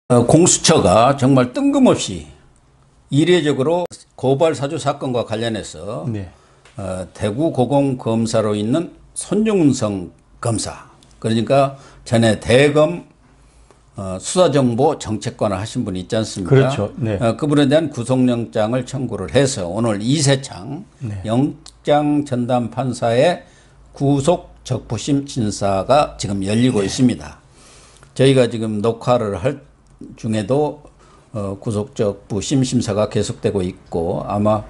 공수처가 정말 뜬금없이 이례적으로 고발 사주 사건과 관련해서 네. 대구 고검검사로 있는 손중성 검사, 그러니까 전에 대검 수사정보 정책관을 하신 분이 있지 않습니까? 그렇죠. 네. 그분에 대한 구속영장을 청구를 해서 오늘 이세창 네. 영장 전담 판사의 구속 적부심 심사가 지금 열리고 있습니다. 저희가 지금 녹화를 할 중에도 구속적부심 심사가 계속되고 있고 아마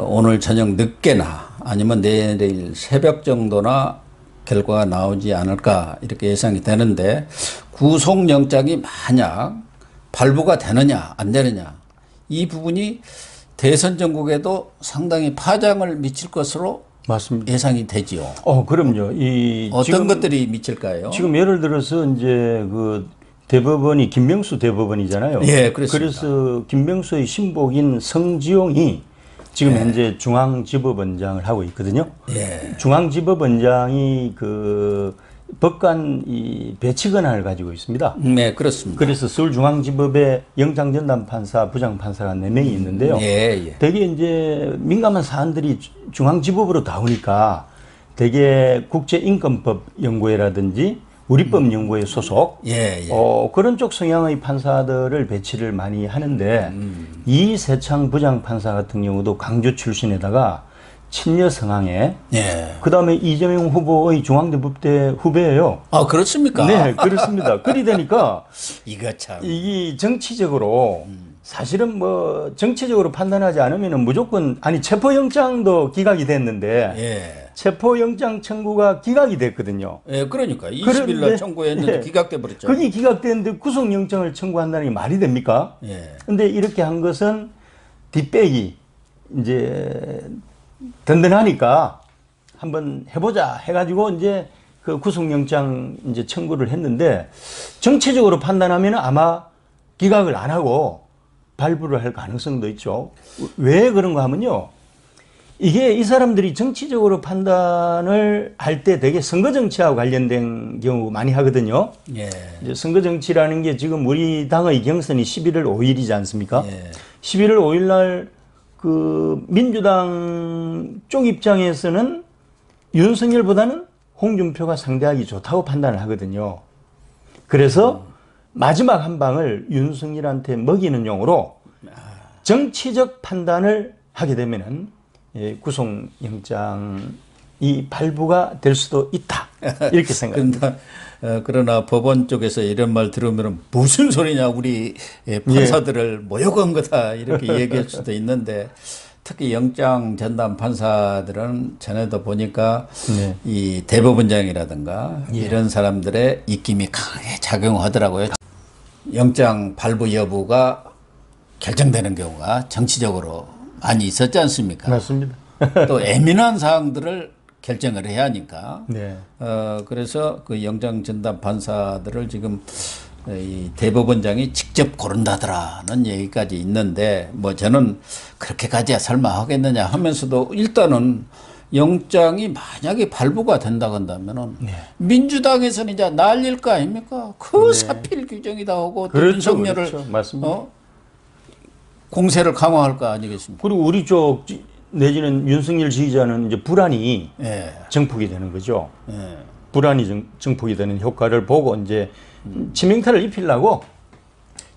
오늘 저녁 늦게나 아니면 내일 새벽 정도나 결과가 나오지 않을까 이렇게 예상이 되는데, 구속영장이 만약 발부가 되느냐 안 되느냐 이 부분이 대선 전국에도 상당히 파장을 미칠 것으로 맞습니다. 예상이 되지요. 그럼요. 어떤 지금, 것들이 미칠까요? 지금 예를 들어서 이제 그 대법원이 김명수 대법원이잖아요. 예, 그렇습니다. 그래서 김명수의 신복인 성지용이 지금 현재 중앙지법원장을 하고 있거든요. 예. 중앙지법원장이 그 법관 이 배치 권한을 가지고 있습니다. 네, 그렇습니다. 그래서 서울중앙지법에 영장전담판사, 부장판사가 4명이 있는데요. 예. 되게 이제 민감한 사안들이 중앙지법으로 다 오니까 되게 국제인권법 연구회라든지 우리법 연구회 소속 그런 쪽 성향의 판사들을 배치를 많이 하는데 이세창 부장판사 같은 경우도 강주 출신에다가 친여 성향에 그다음에 이재명 후보의 중앙대법대 후배예요. 아, 그렇습니까? 네, 그렇습니다. 그리 되니까 이거 참 이 정치적으로 사실은 뭐 정치적으로 판단하지 않으면은 무조건 체포영장도 기각이 됐는데 체포영장 청구가 기각이 됐거든요. 예, 그러니까 20일 날 청구했는데 기각돼 버렸죠. 그게 기각됐는데 구속영장을 청구한다는 게 말이 됩니까? 근데 이렇게 한 것은 뒷백이 이제 든든하니까 한번 해보자 해가지고 이제 그 구속영장 이제 청구를 했는데, 정치적으로 판단하면 아마 기각을 안 하고 발부를 할 가능성도 있죠. 왜 그런가 하면요, 이게 이 사람들이 정치적으로 판단을 할 때 되게 선거 정치하고 관련된 경우 많이 하거든요. 이제 선거 정치라는 게 지금 우리 당의 경선이 11월 5일이지 않습니까? 11월 5일 날 그 민주당 쪽 입장에서는 윤석열보다는 홍준표가 상대하기 좋다고 판단을 하거든요. 그래서 마지막 한 방을 윤석열한테 먹이는 용으로 정치적 판단을 하게 되면은 구속영장이 발부가 될 수도 있다, 이렇게 생각합니다. 그러나 법원 쪽에서 이런 말 들으면 무슨 소리냐, 우리 판사들을 모욕한 거다 이렇게 얘기할 수도 있는데, 특히 영장 전담 판사들은 전에도 보니까 이 대법원장이라든가 이런 사람들의 입김이 강하게 작용하더라고요. 영장 발부 여부가 결정되는 경우가 정치적으로 많이 있었지 않습니까? 맞습니다. 또 예민한 사항들을 결정을 해야 하니까. 그래서 그 영장 전담 판사들을 지금 이 대법원장이 직접 고른다더라는 얘기까지 있는데, 뭐 저는 그렇게까지야 설마 하겠느냐 하면서도 일단은 영장이 만약에 발부가 된다고 한다면은 민주당에서는 이제 난릴 거 아닙니까? 그 사필 규정이다 하고 또 윤석열을 맞습니다. 공세를 강화할 거 아니겠습니까? 그리고 우리 쪽 내지는 윤석열 지지자는 이제 불안이 정폭이 되는 거죠. 불안이 정폭이 되는 효과를 보고 이제 치명타를 입히려고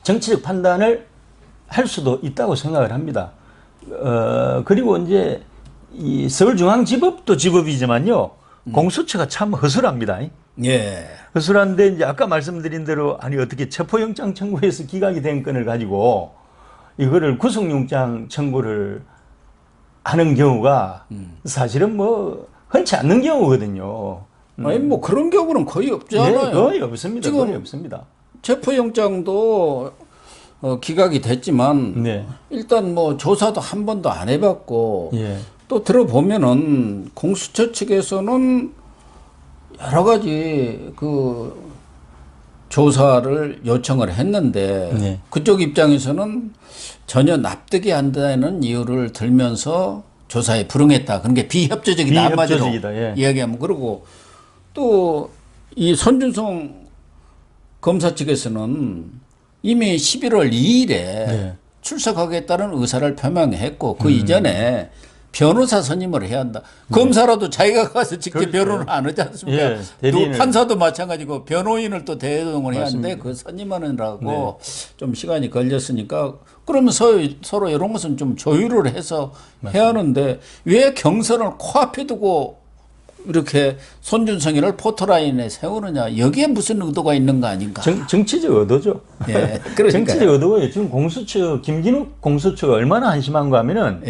정치적 판단을 할 수도 있다고 생각을 합니다. 그리고 이제 이 서울중앙지법도 지법이지만요, 공수처가 참 허술합니다. 허술한데 이제 아까 말씀드린 대로 어떻게 체포영장 청구해서 기각이 된 건을 가지고 이거를 구속영장 청구를 하는 경우가 사실은 뭐 흔치 않는 경우거든요. 아니 뭐 그런 경우는 거의 없잖아요. 거의 없습니다. 지금 거의 없습니다. 체포영장도 기각이 됐지만 일단 뭐 조사도 한 번도 안 해봤고 또 들어보면은 공수처 측에서는 여러 가지 그 조사를 요청을 했는데 그쪽 입장에서는 전혀 납득이 안 되는 이유를 들면서 조사에 불응했다. 그런 게 비협조적이다. 한마디로 이야기하면. 그러고 또 이 손준성 검사 측에서는 이미 11월 2일에 출석하겠다는 의사를 표명했고 그 이전에 변호사 선임을 해야 한다. 검사라도 자기가 가서 직접 그렇죠. 변호를 안 하지 않습니까? 또 판사도 마찬가지고 변호인을 또 대동을 해야 하는데 그 선임하느라고 좀 시간이 걸렸으니까 그러면 서로 이런 것은 좀 조율을 해서 해야 하는데 왜 경선을 코앞에 두고 이렇게 손준성이를 포토라인에 세우느냐. 여기에 무슨 의도가 있는 거 아닌가. 정치적 의도죠. 예, 정치적 의도고요. 지금 공수처, 김진욱 공수처가 얼마나 한심한가 하면은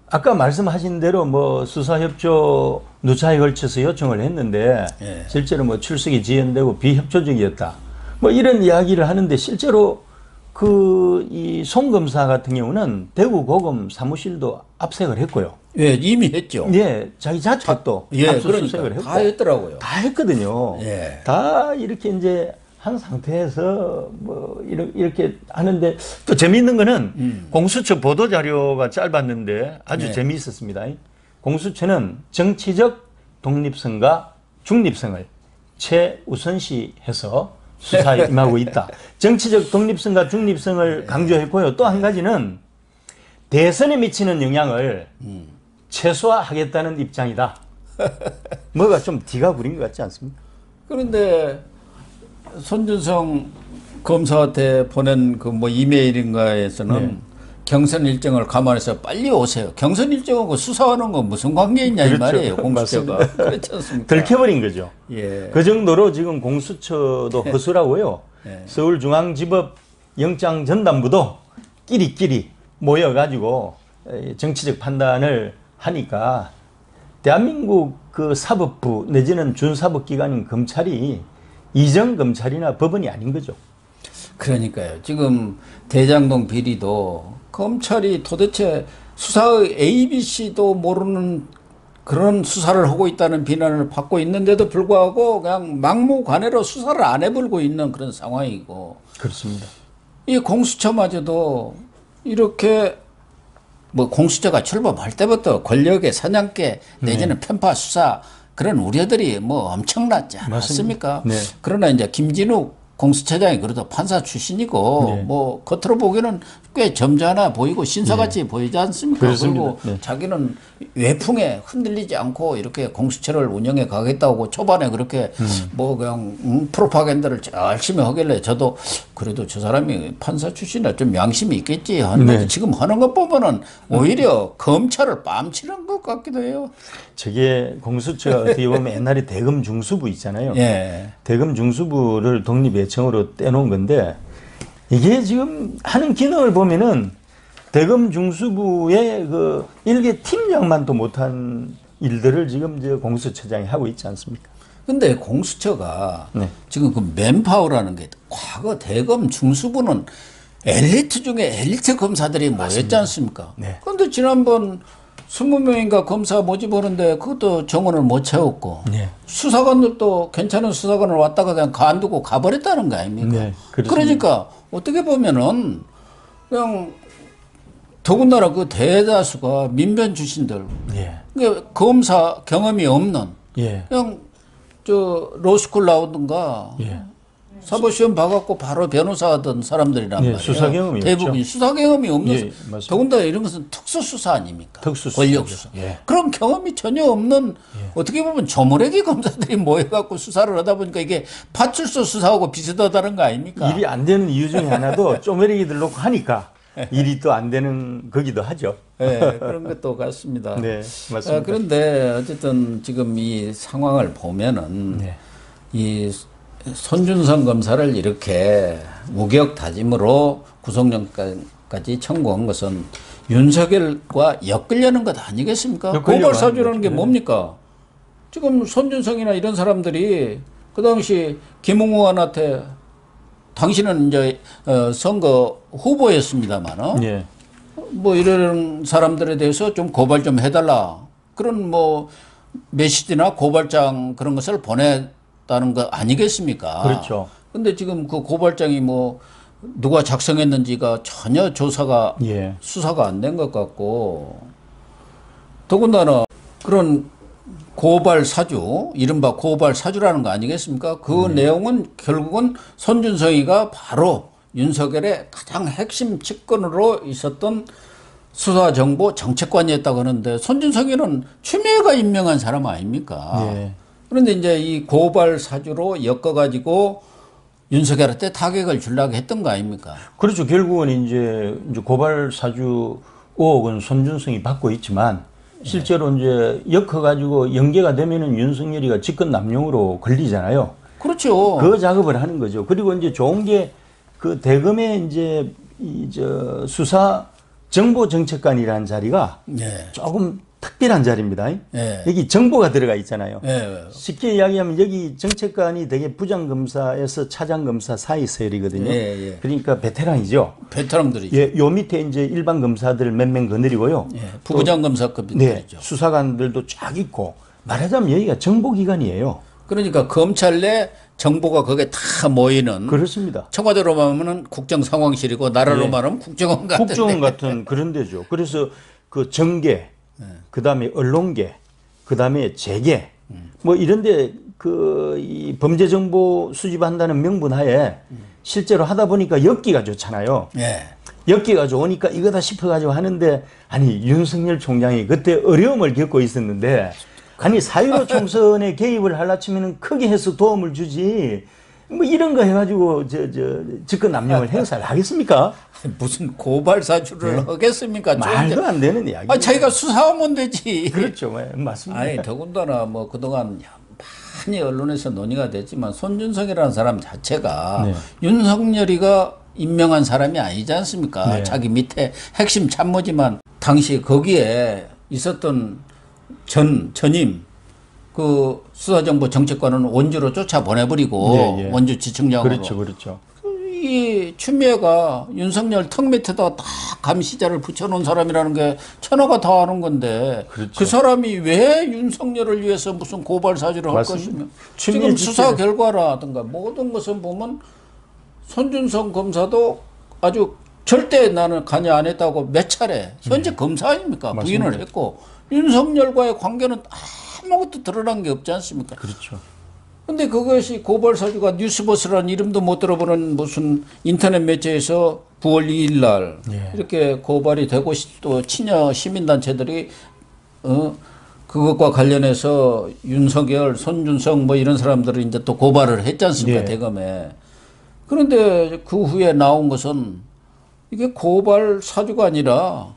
아까 말씀하신 대로 뭐 수사협조 누차에 걸쳐서 요청을 했는데 실제로 뭐 출석이 지연되고 비협조적이었다. 뭐 이런 이야기를 하는데 실제로 이 송 검사 같은 경우는 대구 고검 사무실도 압색을 했고요. 예, 이미 했죠. 예, 자기 자택도 압수수색을 했고 다 했더라고요. 다 했거든요. 다 이렇게 이제 한 상태에서 뭐 이렇게 하는데 또 재미있는 거는 공수처 보도 자료가 짧았는데 아주 재미있었습니다. 공수처는 정치적 독립성과 중립성을 최우선시해서 수사에 임하고 있다. 정치적 독립성과 중립성을 강조했고요. 또 한 가지는 대선에 미치는 영향을 최소화하겠다는 입장이다. 뭐가 좀 뒤가 구린 것 같지 않습니까? 그런데 손준성 검사한테 보낸 그 뭐 이메일인가에서는 경선 일정을 감안해서 빨리 오세요. 경선 일정하고 수사하는 건 무슨 관계 있냐 이 말이에요. 공수처가. 그렇지 않습니까? 들켜버린 거죠. 그 정도로 지금 공수처도 허술하고요. 서울중앙지법 영장전담부도 끼리끼리 모여가지고 정치적 판단을 하니까 대한민국 그 사법부 내지는 준사법기관인 검찰이 이정검찰이나 법원이 아닌 거죠. 그러니까요. 지금 대장동 비리도 검찰이 도대체 수사의 ABC도 모르는 그런 수사를 하고 있다는 비난을 받고 있는데도 불구하고 그냥 막무가내로 수사를 안 해버리고 있는 그런 상황이고. 그렇습니다. 이 공수처마저도 이렇게 뭐 공수처가 출범할 때부터 권력의 사냥개 내지는 편파 수사 그런 우려들이 뭐 엄청났지 않았습니까? 그러나 이제 김진욱 공수처장이 그래도 판사 출신이고 뭐 겉으로 보기에는 꽤 점잖아 보이고 신사같이 보이지 않습니까? 그렇습니다. 그리고 자기는 외풍에 흔들리지 않고 이렇게 공수처를 운영해 가겠다고 초반에 그렇게 뭐 그냥 프로파간다를 열심히 하길래 저도 그래도 저 사람이 판사 출신이라 좀 양심이 있겠지 하는데 지금 하는 것 보면은 오히려 검찰을 뺨치는 것 같기도 해요. 저게 공수처 어떻게 보면 옛날에 대검 중수부 있잖아요. 대검 중수부를 독립예청으로 떼놓은 건데 이게 지금 하는 기능을 보면은 대검 중수부의 그 일개 팀장만도 못한 일들을 지금 이제 공수처장이 하고 있지 않습니까? 근데 공수처가 지금 그 맨파워라는 게 과거 대검 중수부는 엘리트 중에 엘리트 검사들이 모였지 않습니까? 그런데 지난번 20명인가 검사 모집하는데 그것도 정원을 못 채웠고 수사관들도 괜찮은 수사관을 왔다가 그냥 가두고 가버렸다는 거 아닙니까? 그러니까 어떻게 보면은 그냥 더군다나 그 대다수가 민변 출신들 그러니까 검사 경험이 없는 그냥 저 로스쿨 나오든가 사법시험 봐갖고 바로 변호사 하던 사람들이란 말이에요. 수사 경험이 대부분이 수사 경험이 없는 더군다나 이런 것은 특수수사 아닙니까? 특수수사. 권력수사. 그런 경험이 전혀 없는 어떻게 보면 조무래기 검사들이 모여갖고 수사를 하다 보니까 이게 파출소 수사하고 비슷하다는 거 아닙니까? 일이 안 되는 이유 중에 하나도 쪼매리기들 놓고 하니까 일이 또 안 되는 거기도 하죠. 그런 것도 같습니다. 맞습니다. 그런데 어쨌든 지금 이 상황을 보면은 이 손준성 검사를 이렇게 무기력 다짐으로 구속영장까지 청구한 것은 윤석열과 엮으려는 것 아니겠습니까? 고발사주라는 게 뭡니까? 지금 손준성이나 이런 사람들이 그 당시 김웅원한테 당신은 이제 선거 후보였습니다만 뭐 이런 사람들에 대해서 좀 고발 좀 해달라 그런 뭐 메시지나 고발장 그런 것을 보냈다는 거 아니겠습니까? 그렇죠. 근데 지금 그 고발장이 뭐 누가 작성했는지가 전혀 조사가 수사가 안 된 것 같고 더군다나 그런 고발 사주, 이른바 고발 사주라는 거 아니겠습니까? 그 내용은 결국은 손준성이가 바로 윤석열의 가장 핵심 측근으로 있었던 수사정보 정책관이었다고 하는데 손준성이는 추미애가 임명한 사람 아닙니까? 예. 그런데 이제 이 고발 사주로 엮어가지고 윤석열한테 타격을 주려고 했던 거 아닙니까? 그렇죠. 결국은 이제 고발 사주 의혹은 손준성이 받고 있지만 실제로 이제 엮어가지고 연계가 되면은 윤석열이가 직권 남용으로 걸리잖아요. 그렇죠. 그 작업을 하는 거죠. 그리고 이제 좋은 게 그 대검의 이제 수사 정보정책관이라는 자리가 조금 특별한 자리입니다. 여기 정보가 들어가 있잖아요. 쉽게 이야기하면 여기 정책관이 되게 부장검사에서 차장검사 사이 서열이거든요. 그러니까 베테랑이죠. 베테랑들이죠. 요 밑에 이제 일반 검사들 몇 명 거느리고요. 부부장검사급들이죠. 수사관들도 쫙 있고 말하자면 여기가 정보기관이에요. 그러니까 검찰 내 정보가 거기에 다 모이는. 그렇습니다. 청와대로 말하면 국정상황실이고 나라로 말하면 국정원 같은. 국정원 같은 그런 데죠. 그래서 그 정계, 그다음에 언론계, 그다음에 재계, 뭐 이런데 이 범죄 정보 수집한다는 명분하에 실제로 하다 보니까 엮기가 좋잖아요. 엮기가 좋으니까 이거다 싶어가지고 하는데 아니 윤석열 총장이 그때 어려움을 겪고 있었는데. 아니 4.15 총선에 개입을 하려 치면은 크게 해서 도움을 주지 뭐 이런 거 해가지고 직권 남용을 행사를 하겠습니까? 무슨 고발 사주를 하겠습니까? 말도 안 되는 이야기. 아 자기가 수사하면 되지. 그렇죠, 맞습니다. 아니 더군다나 뭐 그동안 많이 언론에서 논의가 됐지만 손준성이라는 사람 자체가 윤석열이가 임명한 사람이 아니지 않습니까? 자기 밑에 핵심 참모지만 당시 거기에 있었던 전임 그 수사정보 정책관은 원주로 쫓아 보내버리고 원주 지청장으로. 그렇죠. 이 추미애가 윤석열 턱 밑에다 다 감시자를 붙여놓은 사람이라는 게 천하가 다 아는 건데 그 사람이 왜 윤석열을 위해서 무슨 고발 사주를 할 것이며 지금 수사 결과라든가 모든 것을 보면 손준성 검사도 아주 절대 나는 관여 안 했다고 몇 차례 현재 검사 아닙니까? 부인을 했고 윤석열과의 관계는 아무것도 드러난 게 없지 않습니까? 그렇죠. 근데 그것이 고발사주가 뉴스버스라는 이름도 못 들어보는 무슨 인터넷 매체에서 9월 2일 날 이렇게 고발이 되고 또 친여 시민단체들이 그것과 관련해서 윤석열, 손준성 뭐 이런 사람들을 이제 또 고발을 했지 않습니까? 대검에. 그런데 그 후에 나온 것은 이게 고발 사주가 아니라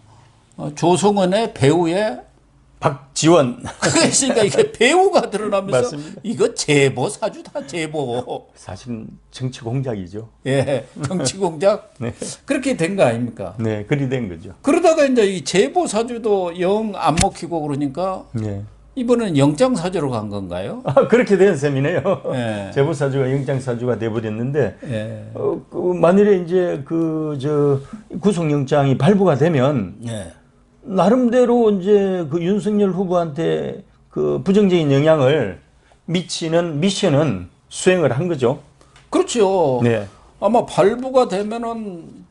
조성은의 배우의 박지원. 그러니까 이게 배우가 드러나면서 맞습니다. 이거 제보 사주다 제보. 사실은 정치 공작이죠. 정치 공작. 그렇게 된 거 아닙니까? 네, 그리 된 거죠. 그러다가 이제 이 제보 사주도 영 안 먹히고 그러니까 이번에는 영장 사주로 간 건가요? 그렇게 된 셈이네요. 제보 사주가 영장 사주가 돼버렸는데 만일에 이제 구속영장이 발부가 되면. 나름대로 이제 그 윤석열 후보한테 그 부정적인 영향을 미치는 미션은 수행을 한 거죠. 그렇죠. 아마 발부가 되면은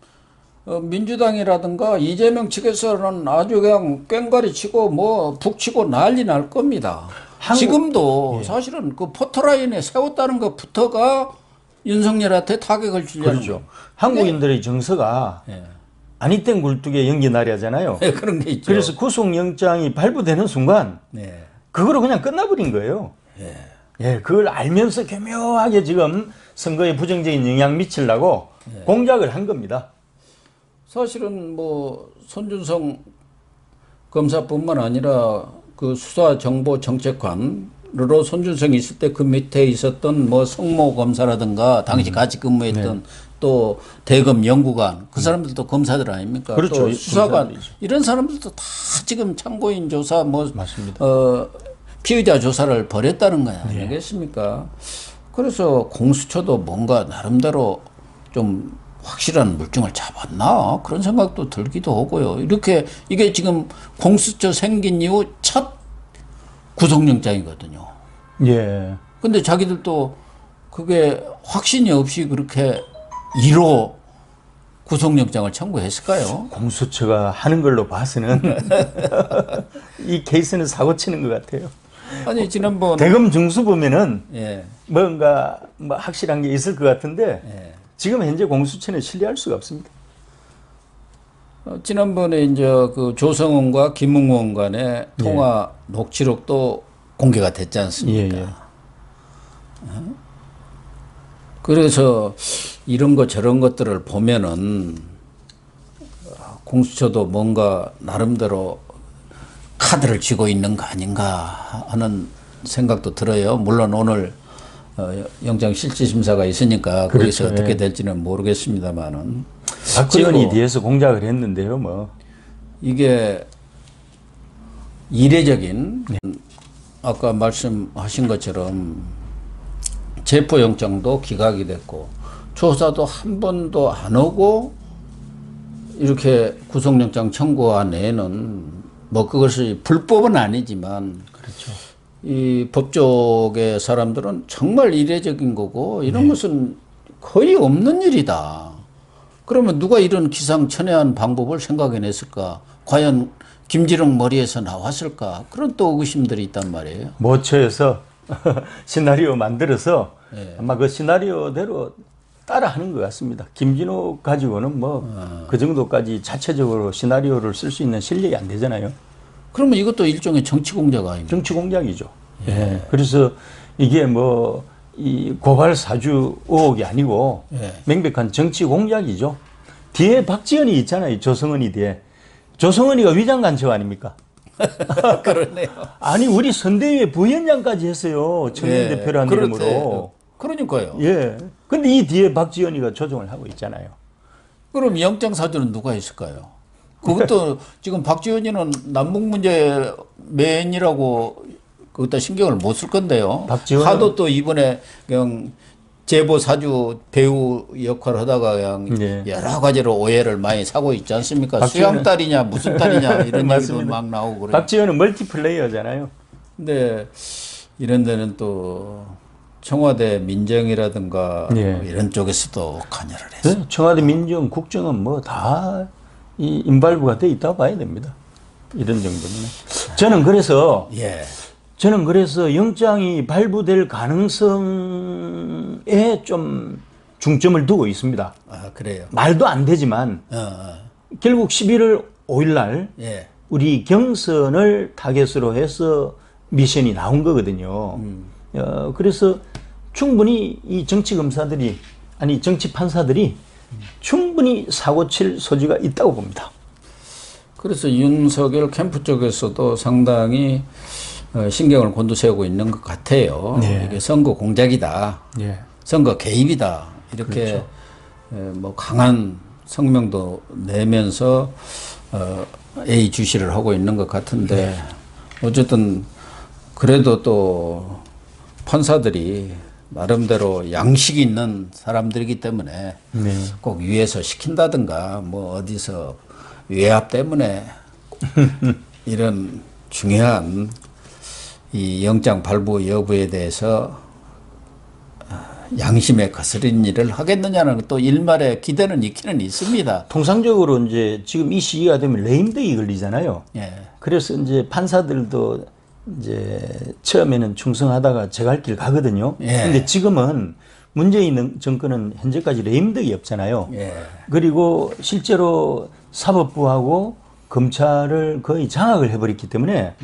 민주당이라든가 이재명 측에서는 아주 그냥 꽹과리 치고 뭐 북치고 난리 날 겁니다. 지금도 사실은 그 포토라인에 세웠다는 것부터가 윤석열한테 타격을 주려는 거죠. 한국인들의 정서가 아니 땐 굴뚝에 연기 나리하잖아요. 그런 게 있죠. 그래서 구속영장이 발부되는 순간 그거로 그냥 끝나버린 거예요. 그걸 알면서 교묘하게 지금 선거에 부정적인 영향 미치려고 공작을 한 겁니다. 사실은 뭐 손준성 검사뿐만 아니라 그 수사정보정책관으로 손준성이 있을 때 그 밑에 있었던 뭐 성모 검사라든가 당시 같이 근무했던 또 대검 연구관 그 사람들도 검사들 아닙니까? 그렇죠. 또 수사관 이런 사람들도 다 지금 참고인 조사 뭐 피의자 조사를 벌였다는 거야 아니겠습니까? 그래서 공수처도 뭔가 나름대로 좀 확실한 물증을 잡았나 그런 생각도 들기도 하고요. 이렇게 이게 지금 공수처 생긴 이후 첫 구속영장이거든요. 근데 자기들도 그게 확신이 없이 그렇게 1호 구속영장을 청구했을까요? 공수처가 하는 걸로 봐서는 이 케이스는 사고 치는 것 같아요. 아니 지난번 대검 중수 보면은 뭔가 뭐 확실한 게 있을 것 같은데 지금 현재 공수처는 신뢰할 수가 없습니다. 지난번에 이제 그 조성은과 김웅원 간의 통화 녹취록도 공개가 됐지 않습니까? 예, 예. 그래서 이런 거 저런 것들을 보면은 공수처도 뭔가 나름대로 카드를 쥐고 있는 거 아닌가 하는 생각도 들어요. 물론 오늘 영장 실질 심사가 있으니까 그렇죠. 거기서 어떻게 될지는 모르겠습니다만은 박지원이 뒤에서 공작을 했는데요, 뭐 이게 이례적인 아까 말씀하신 것처럼 체포영장도 기각이 됐고 조사도 한 번도 안 오고 이렇게 구속영장 청구한 애는 뭐 그것이 불법은 아니지만 그렇죠. 이 법조계 사람들은 정말 이례적인 거고 이런 것은 거의 없는 일이다. 그러면 누가 이런 기상천외한 방법을 생각해냈을까? 과연 김지령 머리에서 나왔을까? 그런 또 의구심들이 있단 말이에요. 모처에서 시나리오 만들어서 아마 그 시나리오대로 따라하는 것 같습니다. 김진호 가지고는 뭐 그 정도까지 자체적으로 시나리오를 쓸 수 있는 실력이 안 되잖아요. 그러면 이것도 일종의 정치 공작 아닙니까? 정치 공작이죠. 예. 그래서 이게 뭐 이 고발 사주 의혹이 아니고 명백한 정치 공작이죠. 뒤에 박지원이 있잖아요. 조성은이 뒤에. 조성은이가 위장간첩 아닙니까? 그러네요. 아니 우리 선대위의 부위원장까지 했어요. 청년대표라는 이름으로. 그러니까요. 예. 근데 이 뒤에 박지원이가 조종을 하고 있잖아요. 그럼 영장 사주는 누가 했을까요? 그것도 지금 박지원이는 남북 문제 맨이라고 그것도 신경을 못 쓸 건데요. 하도 또 이번에 그냥 제보 사주 배우 역할을 하다가 그냥 여러 가지로 오해를 많이 사고 있지 않습니까? 수양 딸이냐 무슨 딸이냐 이런 얘기도 막 나오고 그래요. 박지원은 멀티플레이어잖아요. 근데 이런 데는 또 청와대 민정이라든가 이런 쪽에서도 관여를 했어요. 네, 청와대 민정, 국정은 뭐 다 이 인발부가 돼 있다고 봐야 됩니다. 이런 정도면. 저는 그래서 영장이 발부될 가능성에 좀 중점을 두고 있습니다. 아, 그래요? 말도 안 되지만 결국 11월 5일 날 우리 경선을 타겟으로 해서 미션이 나온 거거든요. 그래서 충분히 이 정치 검사들이 아니 정치 판사들이 충분히 사고 칠 소지가 있다고 봅니다. 그래서 윤석열 캠프 쪽에서도 상당히 신경을 곤두세우고 있는 것 같아요. 이게 선거 공작이다. 선거 개입이다. 이렇게 뭐 강한 성명도 내면서 예의주시를 하고 있는 것 같은데 어쨌든 그래도 또 판사들이 나름대로 양식이 있는 사람들이기 때문에 꼭 위에서 시킨다든가 뭐 어디서 외압 때문에 이런 중요한 이 영장 발부 여부에 대해서 양심에 거스린 일을 하겠느냐는 또 일말의 기대는 있기는 있습니다. 통상적으로 이제 지금 이 시기가 되면 레임덕이 걸리잖아요. 그래서 이제 판사들도 이제 처음에는 충성하다가 제갈 길 가거든요. 근데 지금은 문재인 정권은 현재까지 레임덕이 없잖아요. 그리고 실제로 사법부하고 검찰을 거의 장악을 해버렸기 때문에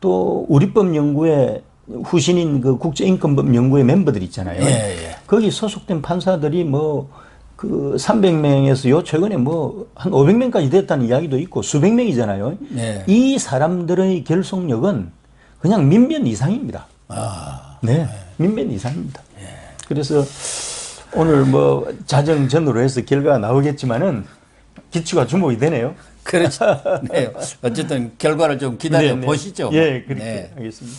또 우리법 연구회 후신인 그 국제인권법 연구회 멤버들 있잖아요. 거기 소속된 판사들이 뭐 그 300명에서 요 최근에 뭐 한 500명까지 됐다는 이야기도 있고 수백 명이잖아요. 이 사람들의 결속력은 그냥 민변 이상입니다. 민변 이상입니다. 그래서 오늘 뭐 자정전으로 해서 결과가 나오겠지만은 기추가 주목이 되네요. 그렇죠. 어쨌든 결과를 좀 기다려 보시죠. 그렇게 하겠습니다.